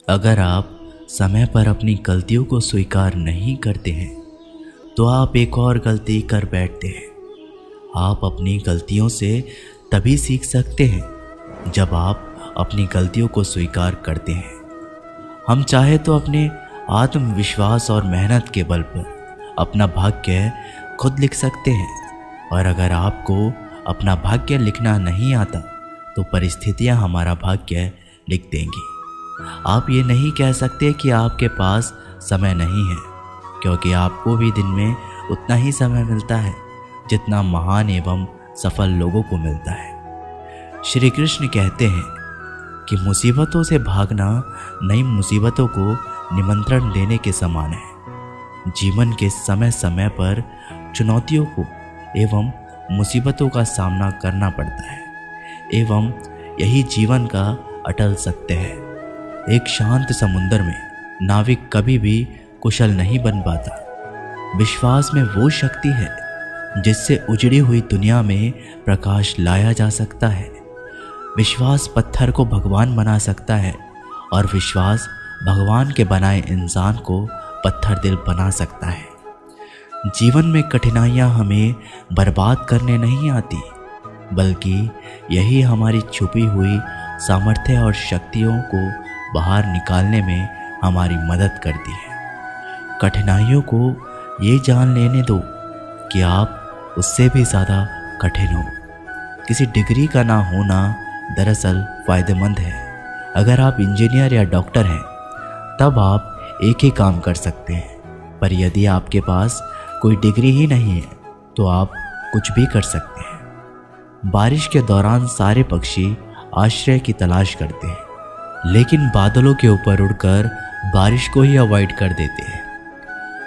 अगर आप समय पर अपनी गलतियों को स्वीकार नहीं करते हैं तो आप एक और गलती कर बैठते हैं। आप अपनी गलतियों से तभी सीख सकते हैं जब आप अपनी गलतियों को स्वीकार करते हैं। हम चाहे तो अपने आत्मविश्वास और मेहनत के बल पर अपना भाग्य खुद लिख सकते हैं, और अगर आपको अपना भाग्य लिखना नहीं आता तो परिस्थितियां हमारा भाग्य लिख देंगी। आप ये नहीं कह सकते कि आपके पास समय नहीं है, क्योंकि आपको भी दिन में उतना ही समय मिलता है जितना महान एवं सफल लोगों को मिलता है। श्री कृष्ण कहते हैं कि मुसीबतों से भागना नई मुसीबतों को निमंत्रण देने के समान है। जीवन के समय समय पर चुनौतियों को एवं मुसीबतों का सामना करना पड़ता है एवं यही जीवन का अटल सत्य है। एक शांत समुद्र में नाविक कभी भी कुशल नहीं बन पाता। विश्वास में वो शक्ति है जिससे उजड़ी हुई दुनिया में प्रकाश लाया जा सकता है। विश्वास पत्थर को भगवान बना सकता है और विश्वास भगवान के बनाए इंसान को पत्थर दिल बना सकता है। जीवन में कठिनाइयाँ हमें बर्बाद करने नहीं आती, बल्कि यही हमारी छुपी हुई सामर्थ्य और शक्तियों को बाहर निकालने में हमारी मदद करती है। कठिनाइयों को ये जान लेने दो कि आप उससे भी ज़्यादा कठिन हो। किसी डिग्री का ना होना दरअसल फ़ायदेमंद है। अगर आप इंजीनियर या डॉक्टर हैं तब आप एक ही काम कर सकते हैं, पर यदि आपके पास कोई डिग्री ही नहीं है तो आप कुछ भी कर सकते हैं। बारिश के दौरान सारे पक्षी आश्रय की तलाश करते हैं, लेकिन बादलों के ऊपर उड़कर बारिश को ही अवॉइड कर देते हैं।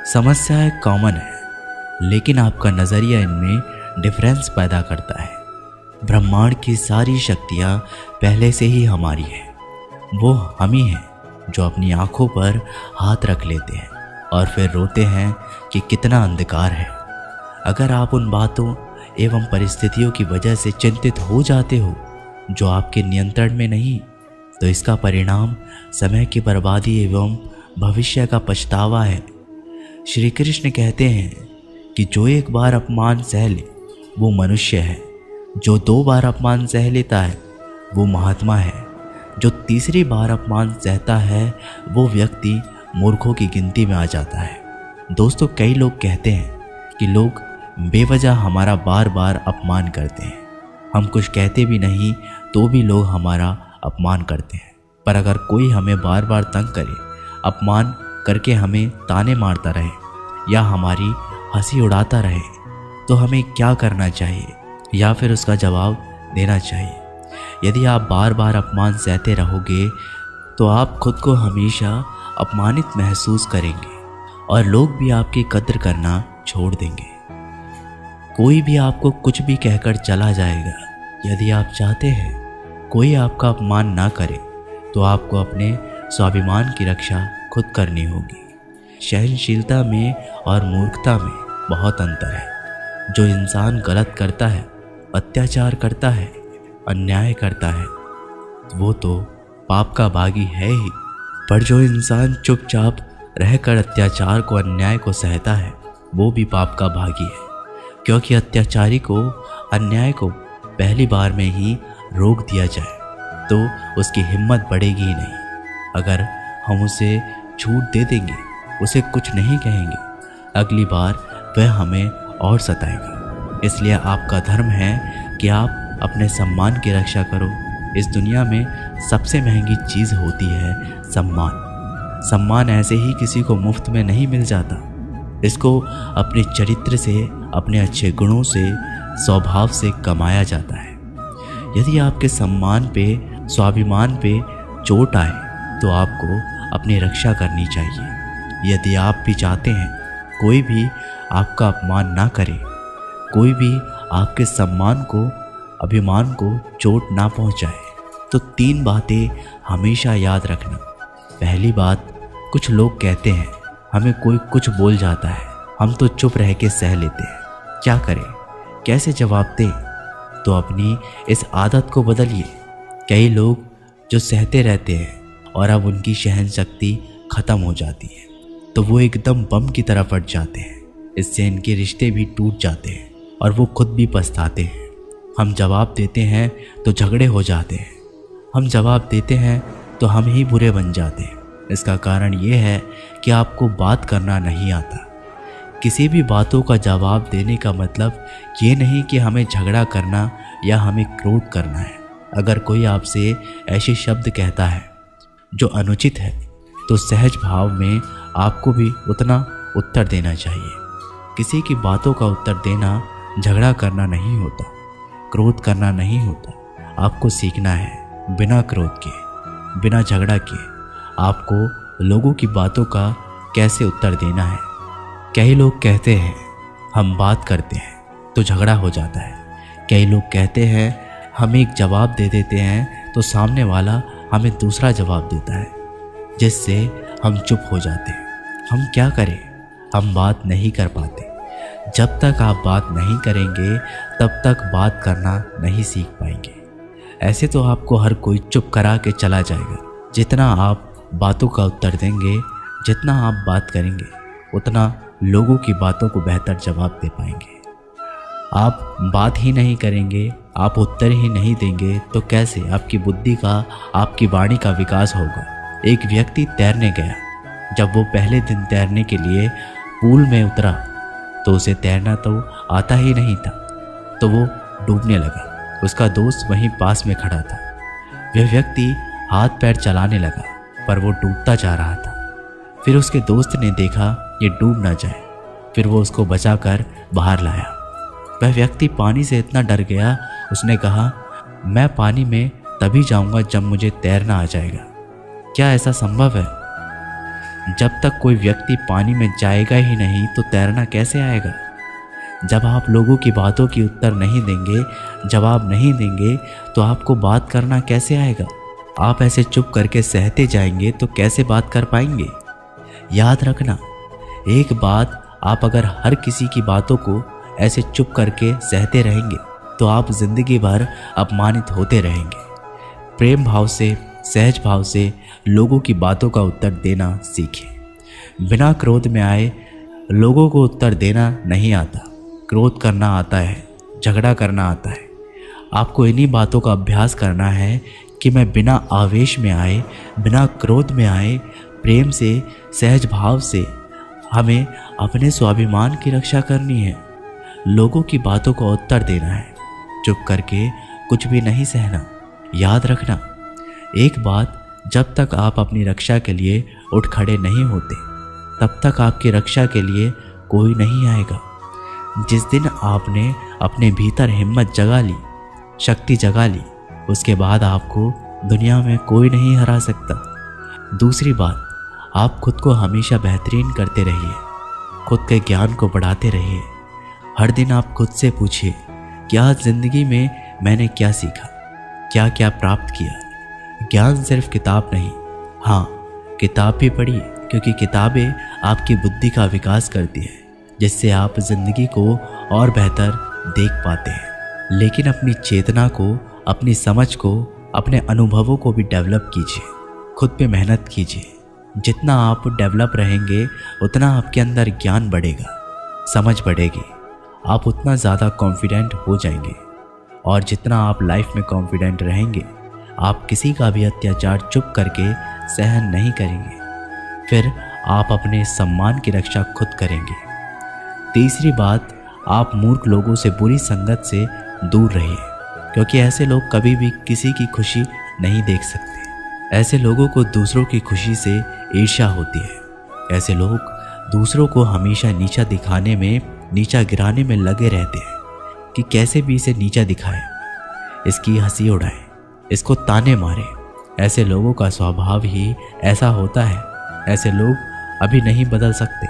समस्याएं कॉमन है, लेकिन आपका नज़रिया इनमें डिफरेंस पैदा करता है। ब्रह्मांड की सारी शक्तियाँ पहले से ही हमारी हैं। वो हम ही हैं जो अपनी आँखों पर हाथ रख लेते हैं और फिर रोते हैं कि कितना अंधकार है। अगर आप उन बातों एवं परिस्थितियों की वजह से चिंतित हो जाते हो जो आपके नियंत्रण में नहीं, तो इसका परिणाम समय की बर्बादी एवं भविष्य का पछतावा है। श्री कृष्ण कहते हैं कि जो एक बार अपमान सह ले वो मनुष्य है, जो 2 बार अपमान सह लेता है वो महात्मा है, जो तीसरी बार अपमान सहता है वो व्यक्ति मूर्खों की गिनती में आ जाता है। दोस्तों, कई लोग कहते हैं कि लोग बेवजह हमारा बार बार अपमान करते हैं। हम कुछ कहते भी नहीं तो भी लोग हमारा अपमान करते हैं। पर अगर कोई हमें बार बार तंग करे, अपमान करके हमें ताने मारता रहे या हमारी हंसी उड़ाता रहे, तो हमें क्या करना चाहिए या फिर उसका जवाब देना चाहिए? यदि आप बार बार अपमान सहते रहोगे तो आप खुद को हमेशा अपमानित महसूस करेंगे और लोग भी आपकी कद्र करना छोड़ देंगे। कोई भी आपको कुछ भी कहकर चला जाएगा। यदि आप चाहते हैं कोई आपका अपमान ना करे तो आपको अपने स्वाभिमान की रक्षा खुद करनी होगी। सहनशीलता में और मूर्खता में बहुत अंतर है। जो इंसान गलत करता है, अत्याचार करता है, अन्याय करता है, वो तो पाप का भागी है ही। पर जो इंसान चुपचाप रहकर अत्याचार को, अन्याय को सहता है, वो भी पाप का भागी है, क्योंकि अत्याचारी को, अन्याय को पहली बार में ही रोक दिया जाए तो उसकी हिम्मत बढ़ेगी ही नहीं। अगर हम उसे छूट दे देंगे, उसे कुछ नहीं कहेंगे, अगली बार वह हमें और सताएगा। इसलिए आपका धर्म है कि आप अपने सम्मान की रक्षा करो। इस दुनिया में सबसे महंगी चीज़ होती है सम्मान। सम्मान ऐसे ही किसी को मुफ्त में नहीं मिल जाता। इसको अपने चरित्र से, अपने अच्छे गुणों से, स्वभाव से कमाया जाता है। यदि आपके सम्मान पे, स्वाभिमान पे चोट आए तो आपको अपनी रक्षा करनी चाहिए। यदि आप भी चाहते हैं कोई भी आपका अपमान ना करे, कोई भी आपके सम्मान को, अभिमान को चोट ना पहुंचाए, तो 3 बातें हमेशा याद रखना। पहली बात, कुछ लोग कहते हैं हमें कोई कुछ बोल जाता है, हम तो चुप रह के सह लेते हैं, क्या करें, कैसे जवाब दें? तो अपनी इस आदत को बदलिए। कई लोग जो सहते रहते हैं और अब उनकी सहन शक्ति ख़त्म हो जाती है, तो वो एकदम बम की तरह फट जाते हैं। इससे इनके रिश्ते भी टूट जाते हैं और वो खुद भी पछताते हैं। हम जवाब देते हैं तो झगड़े हो जाते हैं, हम जवाब देते हैं तो हम ही बुरे बन जाते हैं। इसका कारण ये है कि आपको बात करना नहीं आता। किसी भी बातों का जवाब देने का मतलब ये नहीं कि हमें झगड़ा करना या हमें क्रोध करना है। अगर कोई आपसे ऐसे शब्द कहता है जो अनुचित है, तो सहज भाव में आपको भी उतना उत्तर देना चाहिए। किसी की बातों का उत्तर देना झगड़ा करना नहीं होता, क्रोध करना नहीं होता। आपको सीखना है बिना क्रोध के, बिना झगड़ा के आपको लोगों की बातों का कैसे उत्तर देना है। कई लोग कहते हैं हम बात करते हैं तो झगड़ा हो जाता है। कई लोग कहते हैं हम एक जवाब दे देते हैं तो सामने वाला हमें दूसरा जवाब देता है, जिससे हम चुप हो जाते हैं। हम क्या करें, हम बात नहीं कर पाते। जब तक आप बात नहीं करेंगे तब तक बात करना नहीं सीख पाएंगे। ऐसे तो आपको हर कोई चुप करा के चला जाएगा। जितना आप बातों का उत्तर देंगे, जितना आप बात करेंगे, उतना लोगों की बातों को बेहतर जवाब दे पाएंगे। आप बात ही नहीं करेंगे, आप उत्तर ही नहीं देंगे तो कैसे आपकी बुद्धि का, आपकी वाणी का विकास होगा। एक व्यक्ति तैरने गया। जब वो पहले दिन तैरने के लिए पूल में उतरा तो उसे तैरना तो आता ही नहीं था, तो वो डूबने लगा। उसका दोस्त वहीं पास में खड़ा था। वह व्यक्ति हाथ पैर चलाने लगा, पर वो डूबता जा रहा था। फिर उसके दोस्त ने देखा ये डूब ना जाए, फिर वो उसको बचाकर बाहर लाया। वह व्यक्ति पानी से इतना डर गया, उसने कहा मैं पानी में तभी जाऊंगा जब मुझे तैरना आ जाएगा। क्या ऐसा संभव है? जब तक कोई व्यक्ति पानी में जाएगा ही नहीं तो तैरना कैसे आएगा? जब आप लोगों की बातों की उत्तर नहीं देंगे, जवाब नहीं देंगे, तो आपको बात करना कैसे आएगा? आप ऐसे चुप करके सहते जाएंगे तो कैसे बात कर पाएंगे? याद रखना, एक बात, आप अगर हर किसी की बातों को ऐसे चुप करके सहते रहेंगे तो आप जिंदगी भर अपमानित होते रहेंगे। प्रेम भाव से, सहज भाव से लोगों की बातों का उत्तर देना सीखें। बिना क्रोध में आए लोगों को उत्तर देना नहीं आता। क्रोध करना आता है, झगड़ा करना आता है। आपको इन्हीं बातों का अभ्यास करना है कि मैं बिना आवेश में आए, बिना क्रोध में आए, प्रेम से, सहज भाव से हमें अपने स्वाभिमान की रक्षा करनी है। लोगों की बातों का उत्तर देना है, चुप करके कुछ भी नहीं सहना। याद रखना, एक बात, जब तक आप अपनी रक्षा के लिए उठ खड़े नहीं होते तब तक आपकी रक्षा के लिए कोई नहीं आएगा। जिस दिन आपने अपने भीतर हिम्मत जगा ली, शक्ति जगा ली, उसके बाद आपको दुनिया में कोई नहीं हरा सकता। दूसरी बात, आप खुद को हमेशा बेहतरीन करते रहिए, खुद के ज्ञान को बढ़ाते रहिए। हर दिन आप खुद से पूछिए क्या ज़िंदगी में मैंने क्या सीखा, क्या क्या प्राप्त किया। ज्ञान सिर्फ किताब नहीं, हाँ किताब भी पढ़िए, क्योंकि किताबें आपकी बुद्धि का विकास करती है, जिससे आप ज़िंदगी को और बेहतर देख पाते हैं। लेकिन अपनी चेतना को, अपनी समझ को, अपने अनुभवों को भी डेवलप कीजिए, खुद पे मेहनत कीजिए। जितना आप डेवलप रहेंगे उतना आपके अंदर ज्ञान बढ़ेगा, समझ बढ़ेगी, आप उतना ज़्यादा कॉन्फिडेंट हो जाएंगे। और जितना आप लाइफ में कॉन्फिडेंट रहेंगे, आप किसी का भी अत्याचार चुप करके सहन नहीं करेंगे। फिर आप अपने सम्मान की रक्षा खुद करेंगे। तीसरी बात, आप मूर्ख लोगों से, बुरी संगत से दूर रहिए, क्योंकि ऐसे लोग कभी भी किसी की खुशी नहीं देख सकते। ऐसे लोगों को दूसरों की खुशी से ईर्ष्या होती है। ऐसे लोग दूसरों को हमेशा नीचा दिखाने में, नीचा गिराने में लगे रहते हैं कि कैसे भी इसे नीचा दिखाए, इसकी हंसी उड़ाए, इसको ताने मारे। ऐसे लोगों का स्वभाव ही ऐसा होता है। ऐसे लोग अभी नहीं बदल सकते,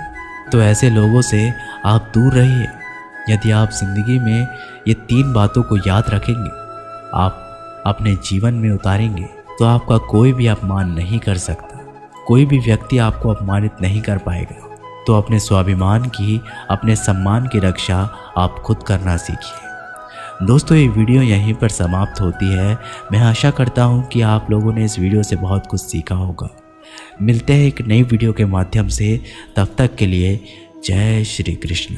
तो ऐसे लोगों से आप दूर रहिए। यदि आप जिंदगी में ये 3 बातों को याद रखेंगे, आप अपने जीवन में उतारेंगे, तो आपका कोई भी अपमान नहीं कर सकता, कोई भी व्यक्ति आपको अपमानित नहीं कर पाएगा। तो अपने स्वाभिमान की, अपने सम्मान की रक्षा आप खुद करना सीखिए। दोस्तों ये वीडियो यहीं पर समाप्त होती है। मैं आशा करता हूँ कि आप लोगों ने इस वीडियो से बहुत कुछ सीखा होगा। मिलते हैं एक नई वीडियो के माध्यम से, तब तक के लिए जय श्री कृष्ण।